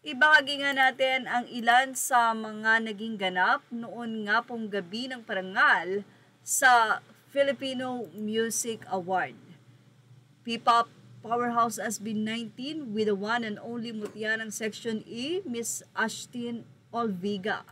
Ibahagi nga natin ang ilan sa mga naging ganap noon nga pong gabi ng parangal sa Filipino Music Award. P-pop powerhouse SB19 with the one and only mutya ng Section E, Miss Ashtin Olviga.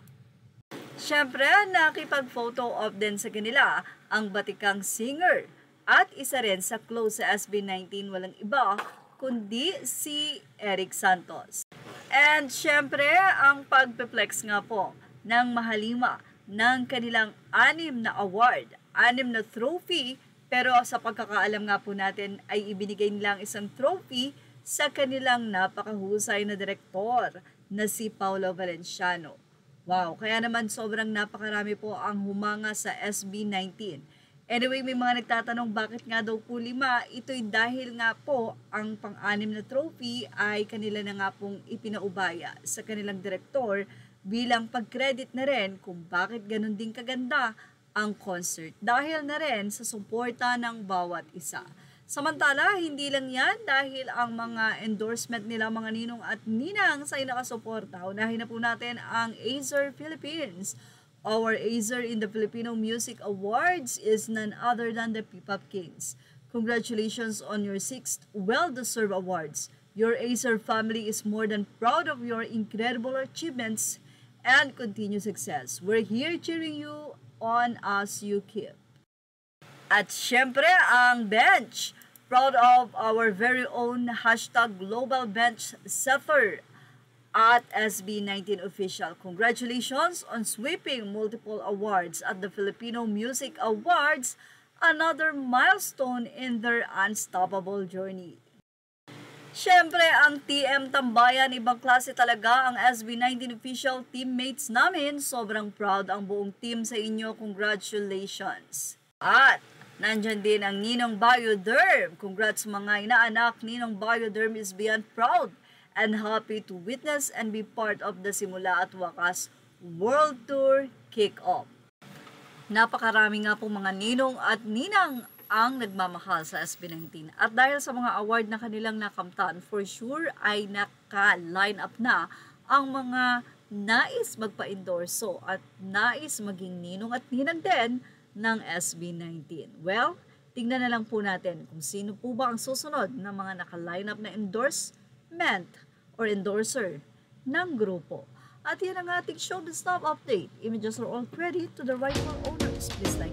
Siyempre, nakipag-photo-op din sa kanila ang batikang singer at isa rin sa close sa SB19 walang iba kundi si Eric Santos. And syempre, ang pagpe-flex nga po ng Mahalima ng kanilang 6 na award, 6 na trophy, pero sa pagkakaalam nga po natin ay ibinigay nilang isang trophy sa kanilang napakahusay na direktor na si Paulo Valenciano. Wow, kaya naman sobrang napakarami po ang humanga sa SB19. Anyway, may mga nagtatanong bakit nga daw po 5. Ito'y dahil nga po ang pang-6 na trophy ay kanila na nga pong ipinaubaya sa kanilang direktor bilang pag-credit na rin kung bakit ganun din kaganda ang concert dahil na rin sa suporta ng bawat isa. Samantala, hindi lang yan dahil ang mga endorsement nila mga ninong at ninang sa nakasuporta. Unahin na po natin ang Acer Philippines. Our Acer in the Filipino Music Awards is none other than the P-pop Kings. Congratulations on your 6th well-deserved awards. Your Acer family is more than proud of your incredible achievements and continued success. We're here cheering you on as you keep. At syempre, ang bench. Proud of our very own hashtag Global Bench Setter at SB19 Official. Congratulations on sweeping multiple awards at the Filipino Music Awards, another milestone in their unstoppable journey. Siyempre, ang TM Tambayan, ibang klase talaga ang SB19 Official teammates namin. Sobrang proud ang buong team sa inyo. Congratulations! At nandyan din ang Ninong Bioderm. Congrats mga inaanak. Ninong Bioderm is beyond proud and happy to witness and be part of the Simula at Wakas World Tour Kick-Off. Napakarami nga po mga ninong at ninang ang nagmamahal sa SB19. At dahil sa mga award na kanilang nakamtan, for sure ay naka-line up na ang mga nais magpa-endorso at nais maging ninong at ninang din ng SB19. Well, tingnan na lang po natin kung sino po ba ang susunod na mga naka-line up na endorsement or endorser ng grupo. At yan ang ating show, The Stop Update. Images are all credit to the rightful owners. Please like